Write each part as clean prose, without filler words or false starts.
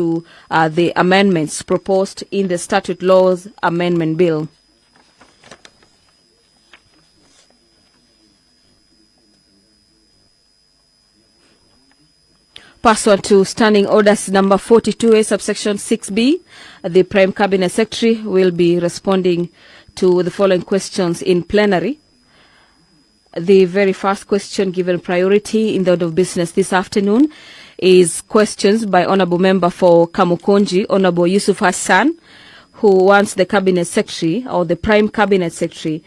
to the amendments proposed in the Statute Laws Amendment Bill. Pursuant to Standing Orders number 42A subsection 6B, the Prime Cabinet Secretary will be responding to the following questions in plenary. The very first question given priority in the order of business this afternoon is questions by Honourable Member for Kamukonji, Honourable Yusuf Hassan, who wants the Cabinet Secretary or the Prime Cabinet Secretary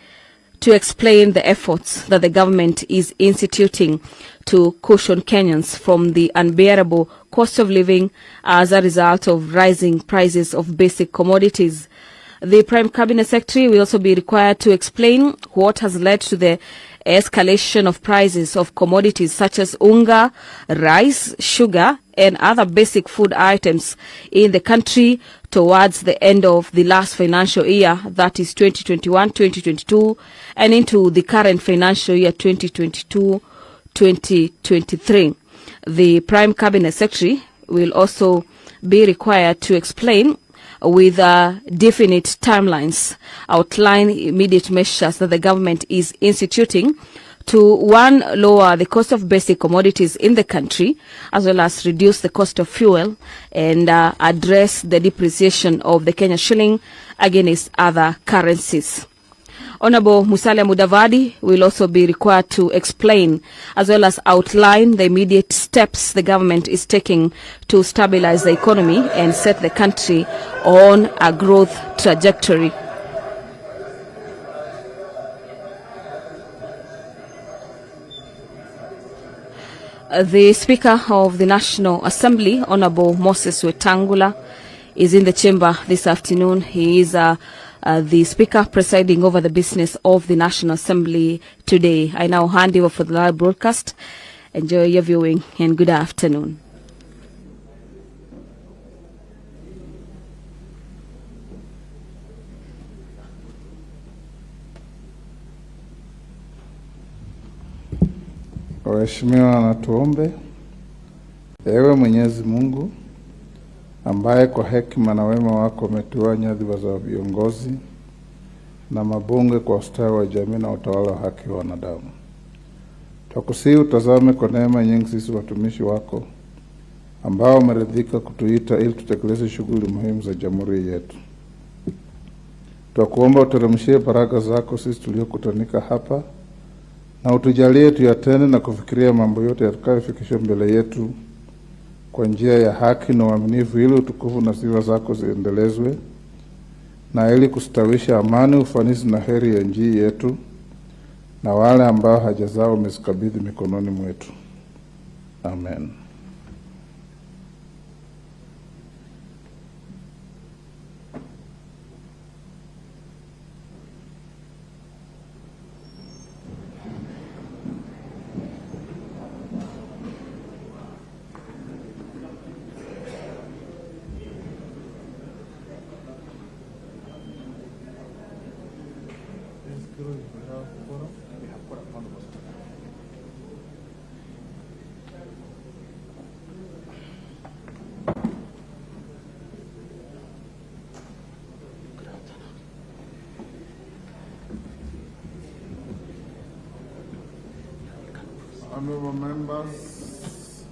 to explain the efforts that the government is instituting to cushion Kenyans from the unbearable cost of living as a result of rising prices of basic commodities. The Prime Cabinet Secretary will also be required to explain what has led to the escalation of prices of commodities such as unga, rice, sugar, and other basic food items in the country towards the end of the last financial year, that is 2021-2022, and into the current financial year 2022-2023. The Prime Cabinet Secretary will also be required to explain with definite timelines, outline immediate measures that the government is instituting to, one, lower the cost of basic commodities in the country, as well as reduce the cost of fuel and address the depreciation of the Kenya shilling against other currencies. Honourable Musalia Mudavadi will also be required to explain as well as outline the immediate steps the government is taking to stabilize the economy and set the country on a growth trajectory. The Speaker of the National Assembly, Honourable Moses Wetangula, is in the chamber this afternoon. He is the Speaker presiding over the business of the National Assembly today. I now hand over for the live broadcast. Enjoy your viewing and good afternoon. Waheshimiwa, na tuombe. Ewe Mwenyezi Mungu, ambaye kwa hekima na wema wako umetua nyadhifa za viongozi na mabunge kwa ustawi wa jamii na utawala wa haki wa wanadamu, tukusihi utazame kwa neema nyingi sisi watumishi wako ambao umeridhika kutuita ili tutekeleze shughuli muhimu za jamhuri yetu. Tunakuomba uteremshie baraka zako sisi tuliokutanika hapa, na utujalie tuyatende na kufikiria mambo yote yatakayofikisha mbele yetu kwa njia ya haki na uaminifu, ili utukufu na sifa zako ziendelezwe, na ili kustawisha amani, ufanisi na heri ya nchi yetu na wale ambao haja zao umezikabidhi mikononi mwetu. Amen. Honorable members,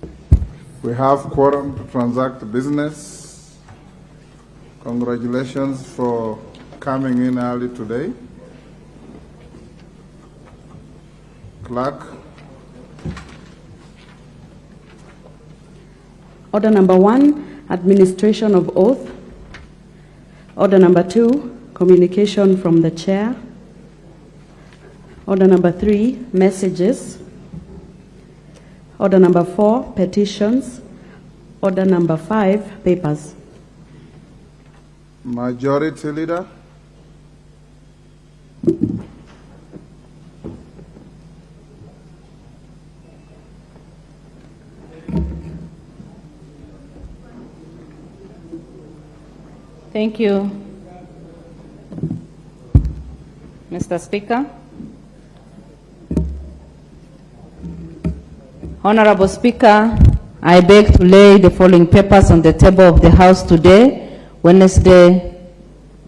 we have quorum to transact business. Congratulations for coming in early today. Clerk. Order number 1, administration of oath. Order number 2, communication from the chair. Order number 3, messages. Order number 4, petitions. Order number 5, papers. Majority Leader. Thank you, Mr. Speaker. Honorable Speaker I beg to lay the following papers on the table of the House today, Wednesday,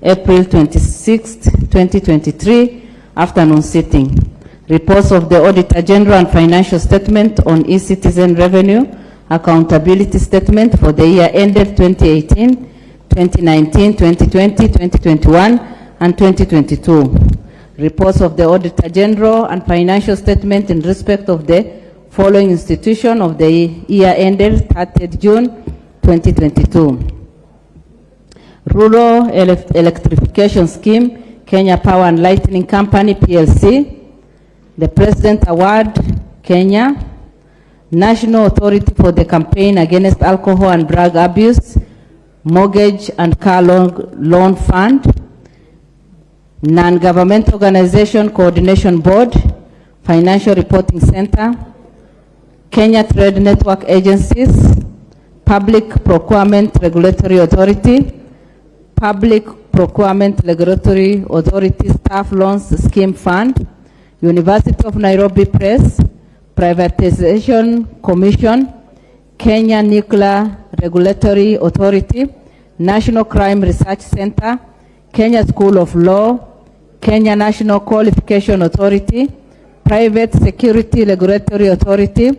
April 26, 2023, afternoon sitting. Reports of the Auditor General and Financial Statement on e-Citizen Revenue Accountability Statement for the year ended 2018, 2019, 2020, 2021, and 2022. Reports of the Auditor General and Financial Statement in respect of the following institution of the year ended 30th June 2022. Rural Electrification Scheme, Kenya Power and Lighting Company, PLC. The President Award, Kenya. National Authority for the Campaign Against Alcohol and Drug Abuse, Mortgage and Car Loan Fund. Non-Government Organization Coordination Board, Financial Reporting Center, Kenya Trade Network Agencies, Public Procurement Regulatory Authority, Public Procurement Regulatory Authority Staff Loans Scheme Fund, University of Nairobi Press, Privatization Commission, Kenya Nuclear Regulatory Authority, National Crime Research Center, Kenya School of Law, Kenya National Qualification Authority, Private Security Regulatory Authority,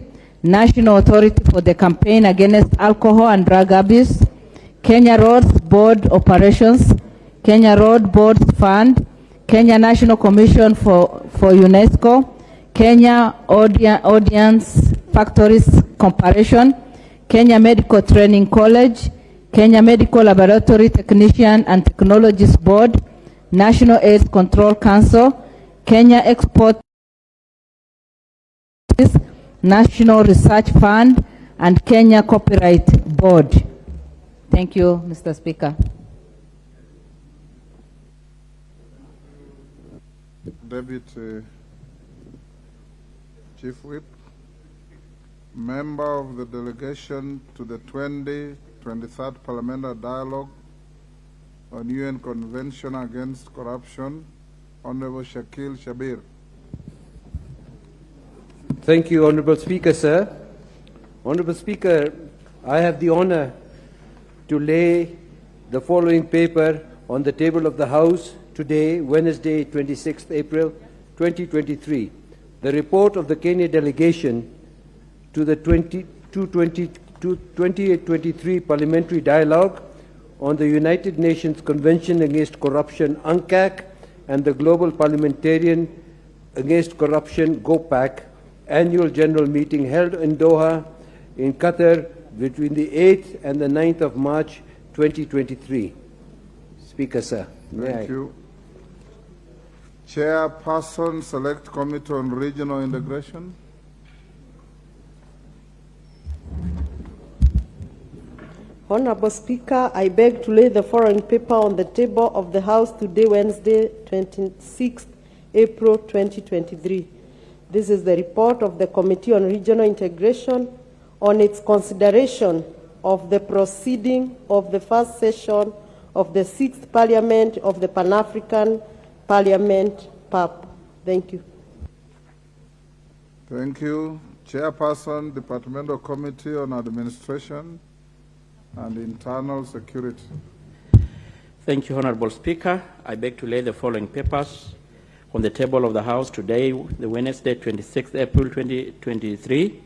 National Authority for the Campaign Against Alcohol and Drug Abuse, Kenya Roads Board Operations, Kenya Road Board Fund, Kenya National Commission for UNESCO, Kenya Audience Factories Corporation, Kenya Medical Training College, Kenya Medical Laboratory Technician and Technologies Board, National AIDS Control Council, Kenya Export National Research Fund, and Kenya Copyright Board. Thank you, Mr. Speaker. Deputy Chief Whip, member of the delegation to the 23rd Parliamentary Dialogue on UN Convention Against Corruption, Honorable Shakil Shabir. Thank you, Honorable Speaker, sir. Honorable Speaker, I have the honor to lay the following paper on the table of the House today, Wednesday, 26th April 2023. The report of the Kenya delegation to the 2023 Parliamentary Dialogue on the United Nations Convention Against Corruption, UNCAC, and the Global Parliamentarian Against Corruption, GOPAC, annual general meeting held in Doha, in Qatar, between the 8th and the 9th of March 2023. Speaker, sir. Thank you. Chairperson, Select Committee on Regional Integration. Honorable Speaker, I beg to lay the following paper on the table of the House today, Wednesday, 26th April 2023. This is the report of the Committee on Regional Integration on its consideration of the proceeding of the first session of the 6th Parliament of the Pan-African Parliament, PAP. Thank you. Thank you. Chairperson, Departmental Committee on Administration and Internal Security. Thank you, Honorable Speaker. I beg to lay the following papers on the table of the House today, the Wednesday, 26th April 2023.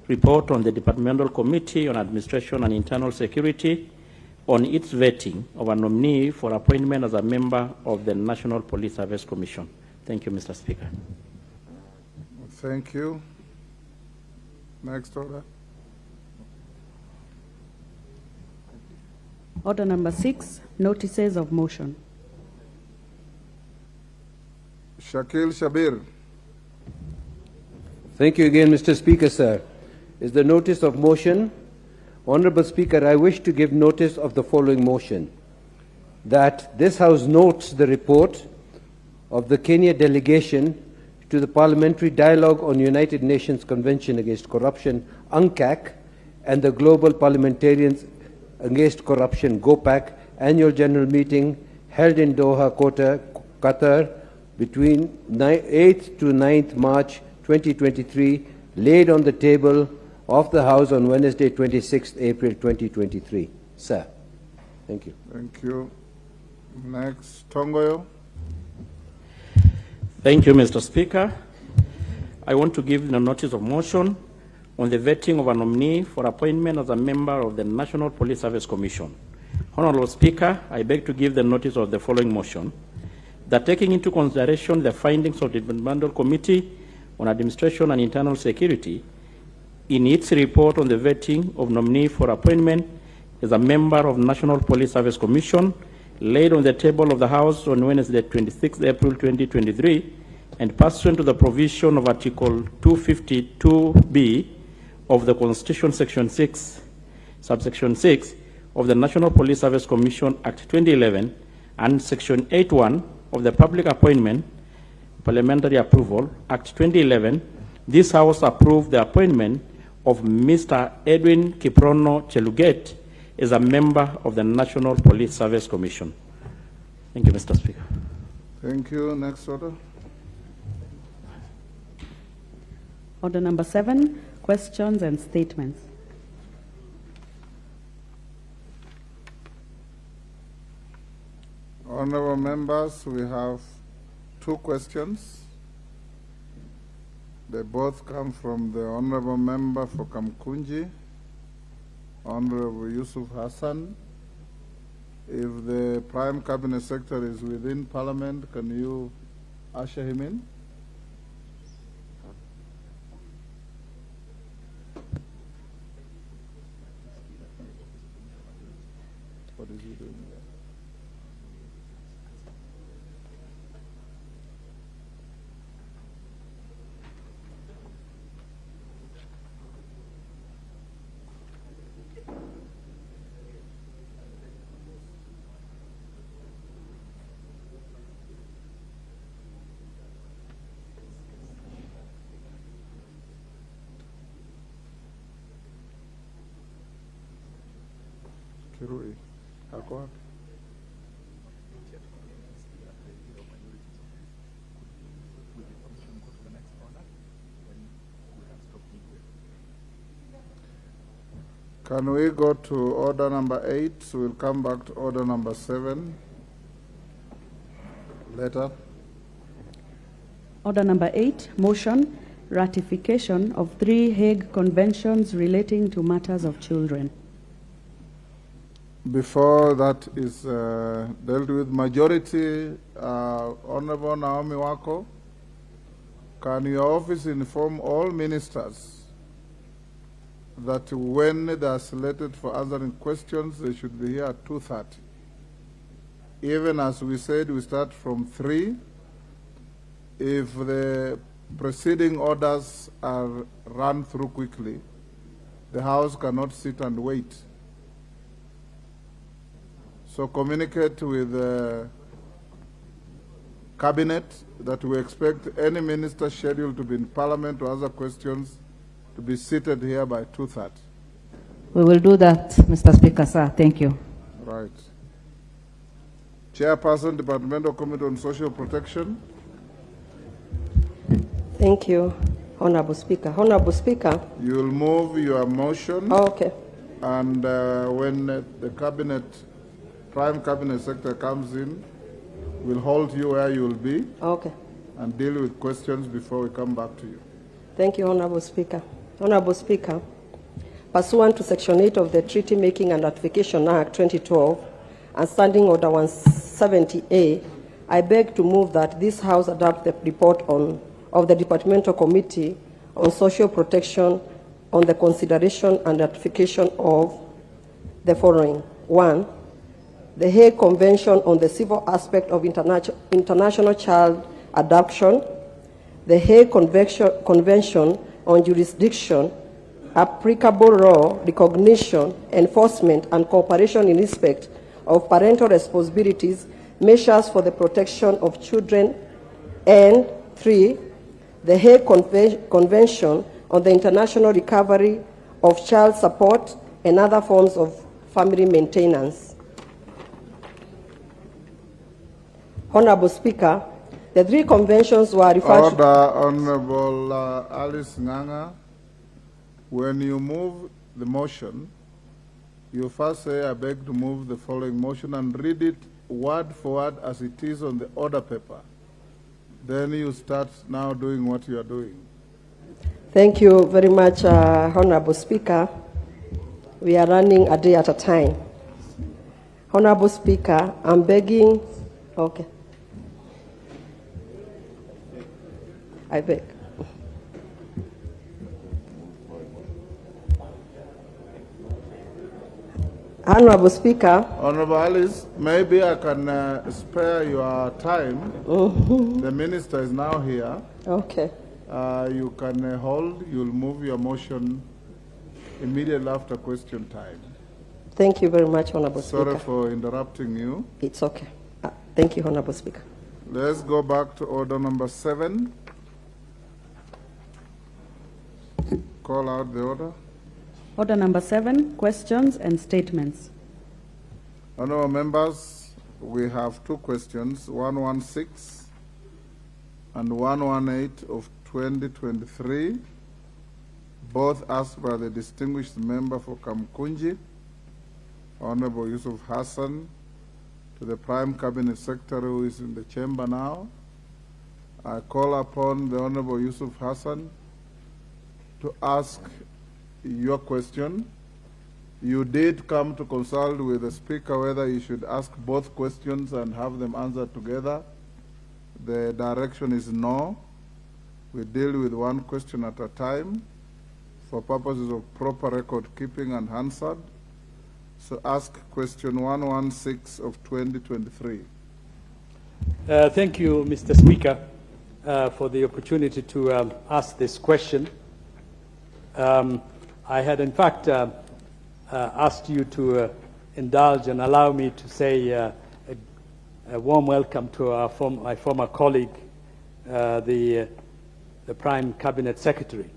Report on the Departmental Committee on Administration and Internal Security on its vetting of a nominee for appointment as a member of the National Police Service Commission. Thank you, Mr. Speaker. Thank you. Next order. Order number 6, notices of motion. Shakil Shabir. Thank you again, Mr. Speaker, sir. Is the notice of motion? Honorable Speaker, I wish to give notice of the following motion. That this House notes the report of the Kenya delegation to the Parliamentary Dialogue on United Nations Convention Against Corruption, UNCAC, and the Global Parliamentarians Against Corruption, GOPAC, annual general meeting held in Doha, Qatar, between 8th to 9th March 2023, laid on the table of the House on Wednesday, 26th April 2023. Sir. Thank you. Thank you. Next, Tongoyo. Thank you, Mr. Speaker. I want to give the notice of motion on the vetting of a nominee for appointment as a member of the National Police Service Commission. Honorable Speaker, I beg to give the notice of the following motion, that taking into consideration the findings of the Departmental Committee on Administration and Internal Security in its report on the vetting of nominee for appointment as a member of National Police Service Commission, laid on the table of the House on Wednesday, 26 April 2023, and pursuant to the provision of Article 252B of the Constitution, Section 6, Subsection 6 of the National Police Service Commission Act 2011, and Section 8.1 of the Public Appointment Parliamentary Approval Act 2011, this House approved the appointment of Mr. Edwin Kiprono Cheluget as a member of the National Police Service Commission. Thank you, Mr. Speaker. Thank you. Next order. Order number 7, questions and statements. Honorable members, we have 2 questions. They both come from the Honorable Member for Kamkunji, Honorable Yusuf Hassan. If the Prime Cabinet Secretary is within Parliament, can you usher him in? What is he doing there? Kirui, ako wapi? Can we go to order number 8? So we'll come back to order number 7 later. Order number 8, motion, ratification of 3 Hague Conventions relating to matters of children. Before that is dealt with, majority, Honorable Naomi Wako, can your office inform all ministers that when they are selected for answering questions, they should be here at 2:30. Even as we said, we start from 3. If the preceding orders are run through quickly, the House cannot sit and wait. So communicate with the Cabinet that we expect any minister scheduled to be in Parliament to answer questions to be seated here by 2:30. We will do that, Mr. Speaker, sir. Thank you. Right. Chairperson, Departmental Committee on Social Protection. Thank you, Honorable Speaker. Honorable Speaker. You'll move your motion. Oh, okay. And when the Cabinet, Prime Cabinet Secretary comes in, we'll hold you where you will be. Okay. And deal with questions before we come back to you. Thank you, Honorable Speaker. Honorable Speaker, pursuant to Section 8 of the Treaty Making and Ratification Act 2012 and Standing Order 170A, I beg to move that this House adopt the report of the Departmental Committee on Social Protection on the consideration and ratification of the following. 1, the Hague Convention on the Civil Aspect of International Child Adoption, the Hague Convention on Jurisdiction, Applicable Law, Recognition, Enforcement, and Cooperation in respect of parental responsibilities, measures for the protection of children, and 3, the Hague Convention on the International Recovery of Child Support and other forms of family maintenance. Honorable Speaker, the 3 conventions were referred to. Order, Honorable Alice Nganga. when you move the motion, you first say, I beg to move the following motion, and read it word for word as it is on the order paper. Then you start now doing what you are doing. Thank you very much, Honorable Speaker. We are running a day at a time. Honorable Speaker, I'm begging, okay. I beg. Honorable Speaker. Honorable Alice, maybe I can spare your time. The minister is now here. Okay. You can hold, you'll move your motion immediately after question time. Thank you very much, Honorable Speaker. Sorry for interrupting you. It's okay. Thank you, Honorable Speaker. Let's go back to order number 7. Call out the order. Order number 7, questions and statements. Honorable members, we have 2 questions, 116 and 118 of 2023, both asked by the distinguished member for Kamkunji, Honorable Yusuf Hassan, to the Prime Cabinet Secretary who is in the chamber now. I call upon the Honorable Yusuf Hassan to ask your question. You did come to consult with the Speaker whether you should ask both questions and have them answered together. The direction is no. We deal with one question at a time for purposes of proper record keeping and Hansard. So ask question 116 of 2023. Thank you, Mr. Speaker, for the opportunity to ask this question. I had, in fact, asked you to indulge and allow me to say a warm welcome to my former colleague, the Prime Cabinet Secretary.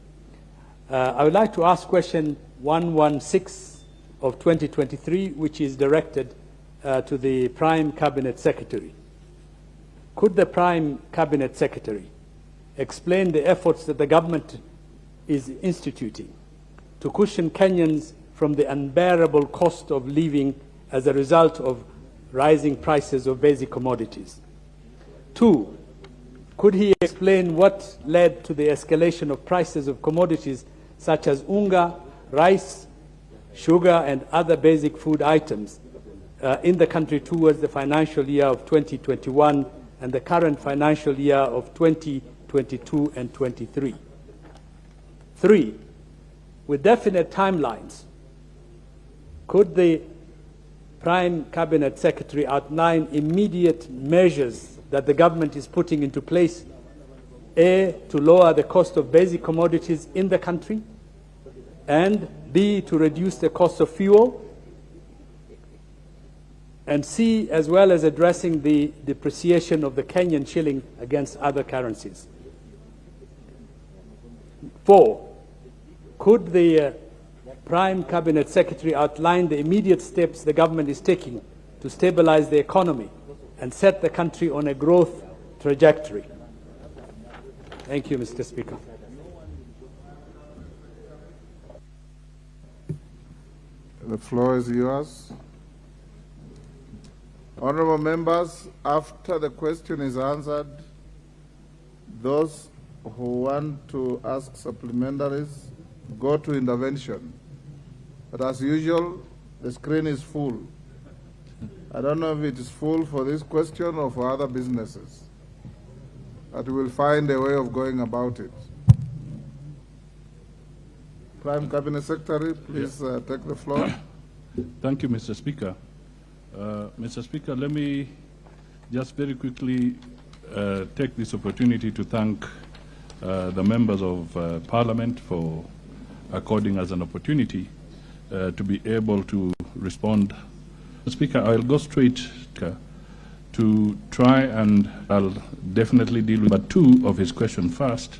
I would like to ask question 116 of 2023, which is directed to the Prime Cabinet Secretary. Could the Prime Cabinet Secretary explain the efforts that the government is instituting to cushion Kenyans from the unbearable cost of living as a result of rising prices of basic commodities? 2, could he explain what led to the escalation of prices of commodities such as unga, rice, sugar, and other basic food items in the country towards the financial year of 2021 and the current financial year of 2022 and 23? 3, with definite timelines, could the Prime Cabinet Secretary outline immediate measures that the government is putting into place, A, to lower the cost of basic commodities in the country, and B, to reduce the cost of fuel, and C, as well as addressing the depreciation of the Kenyan shilling against other currencies? 4, could the Prime Cabinet Secretary outline the immediate steps the government is taking to stabilize the economy and set the country on a growth trajectory? Thank you, Mr. Speaker. The floor is yours. Honorable members, after the question is answered, those who want to ask supplementaries go to intervention. But as usual, the screen is full. I don't know if it is full for this question or for other businesses, but we will find a way of going about it. Prime Cabinet Secretary, please take the floor. Thank you, Mr. Speaker. Mr. Speaker, let me just very quickly take this opportunity to thank the members of Parliament for according us an opportunity to be able to respond. Speaker, I'll go straight to try, and I'll definitely deal with but 2 of his questions first.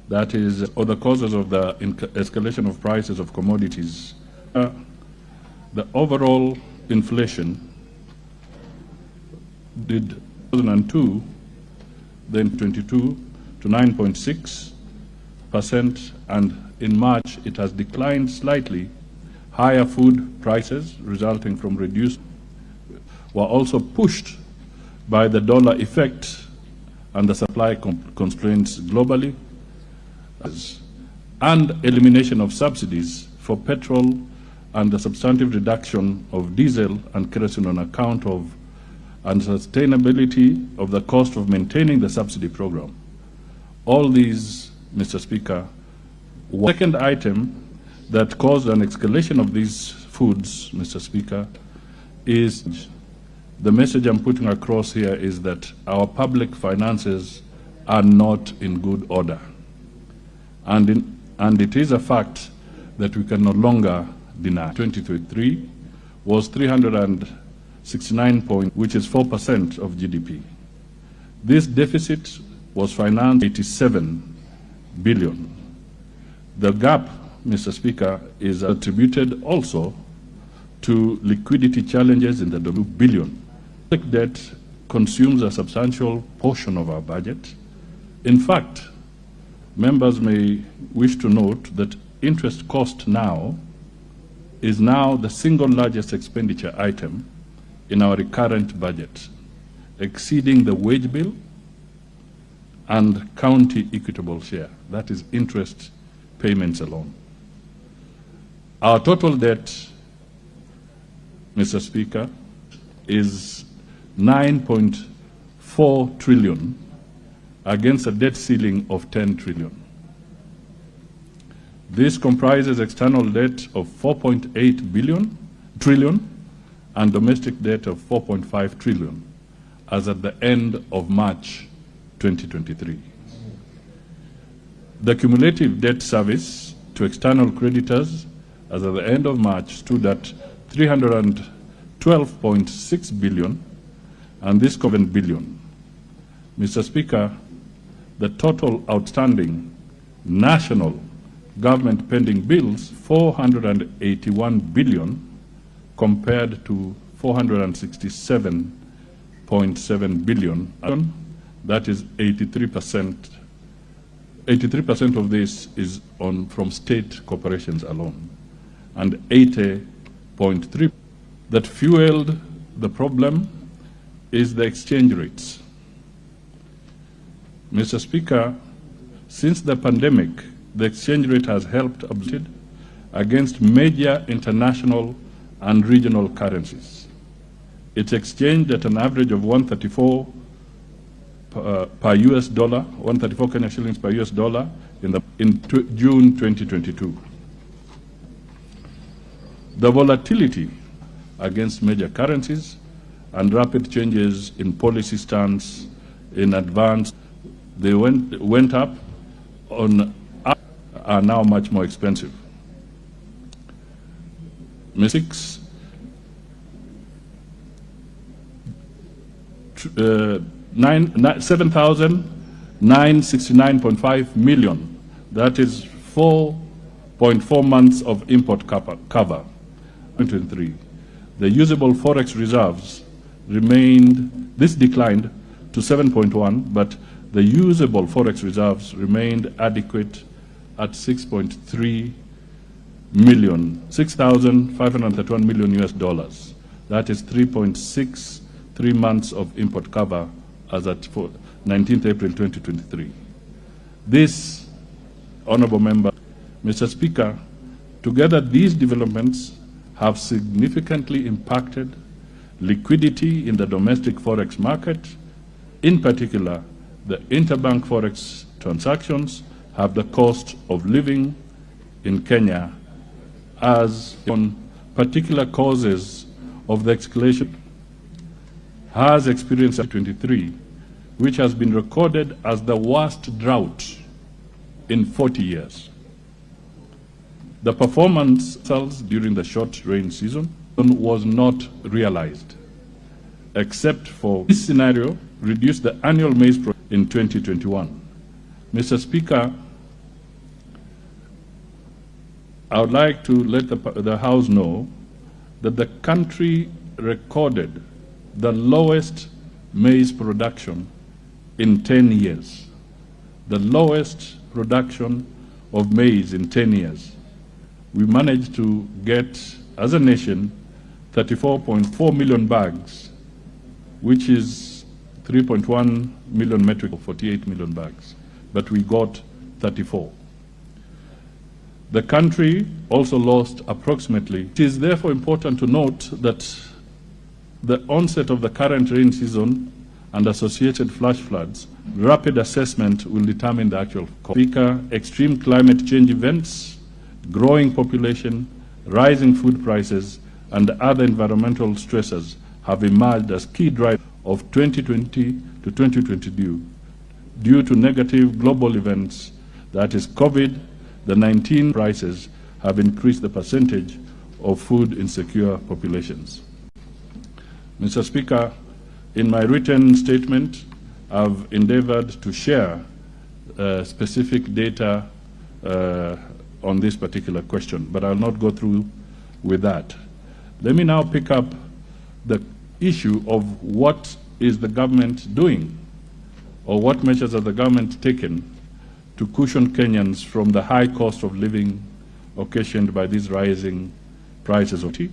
That is, or the causes of the escalation of prices of commodities. The overall inflation did 2002, then 22 to 9.6, and in March it has declined slightly. Higher food prices resulting from reduced were also pushed by the dollar effect and the supply constraints globally, and elimination of subsidies for petrol and the substantive reduction of diesel and kerosene on account of unsustainability of the cost of maintaining the subsidy program. All these, Mr. Speaker, were second item that caused an escalation of these foods, Mr. Speaker, is the message I'm putting across here is that our public finances are not in good order. And it is a fact that we can no longer deny. 2023 was 369 points, which is 4% of GDP. This deficit was financed 87 billion. The gap, Mr. Speaker, is attributed also to liquidity challenges in the $2 billion. Public debt consumes a substantial portion of our budget. In fact, members may wish to note that interest cost now is now the single largest expenditure item in our recurrent budget, exceeding the wage bill and county equitable share. That is interest payments alone. Our total debt, Mr. Speaker, is 9.4 trillion against a debt ceiling of 10 trillion. This comprises external debt of 4.8 trillion and domestic debt of 4.5 trillion as at the end of March 2023. The cumulative debt service to external creditors as at the end of March stood at 312.6 billion, and this covered billion. Mr. Speaker, the total outstanding national government pending bills, 481 billion compared to 467.7 billion. That is 83%. 83% of this is from state corporations alone, and 80.3%. That fueled the problem is the exchange rates. Mr. Speaker, since the pandemic, the exchange rate has helped against major international and regional currencies. It's exchanged at an average of 134 per US dollar, 134 Kenya shillings per US dollar in June 2022. The volatility against major currencies and rapid changes in policy stance in advance, they went up are now much more expensive. 7,969.5 million. That is 4.4 months of import cover. 2023. The usable forex reserves declined to 7.1, but the usable forex reserves remained adequate at 6.3 million, 6,531 million US dollars. That is 3.63 months of import cover as at 19th April 2023. This, honorable member, Mr. Speaker, together these developments have significantly impacted liquidity in the domestic forex market. In particular, the interbank forex transactions have the cost of living in Kenya as on particular causes of the escalation has experienced 23, which has been recorded as the worst drought in 40 years. The performance during the short rain season was not realized, except for this scenario reduced the annual maize in 2021. Mr. Speaker, I would like to let the House know that the country recorded the lowest maize production in 10 years. The lowest production of maize in 10 years. We managed to get, as a nation, 34.4 million bags, which is 3.1 million metric, 48 million bags, but we got 34. The country also lost approximately. It is therefore important to note that the onset of the current rain season and associated flash floods, rapid assessment will determine the actual cost. Speaker, extreme climate change events, growing population, rising food prices, and other environmental stresses have emerged as key drivers of 2020 to 2022 due to negative global events, that is COVID, the 19 prices have increased the percentage of food insecure populations. Mr. Speaker, in my written statement, I've endeavored to share specific data on this particular question, but I'll not go through with that. Let me now pick up the issue of what is the government doing, or what measures has the government taken to cushion Kenyans from the high cost of living occasioned by these rising prices of tea.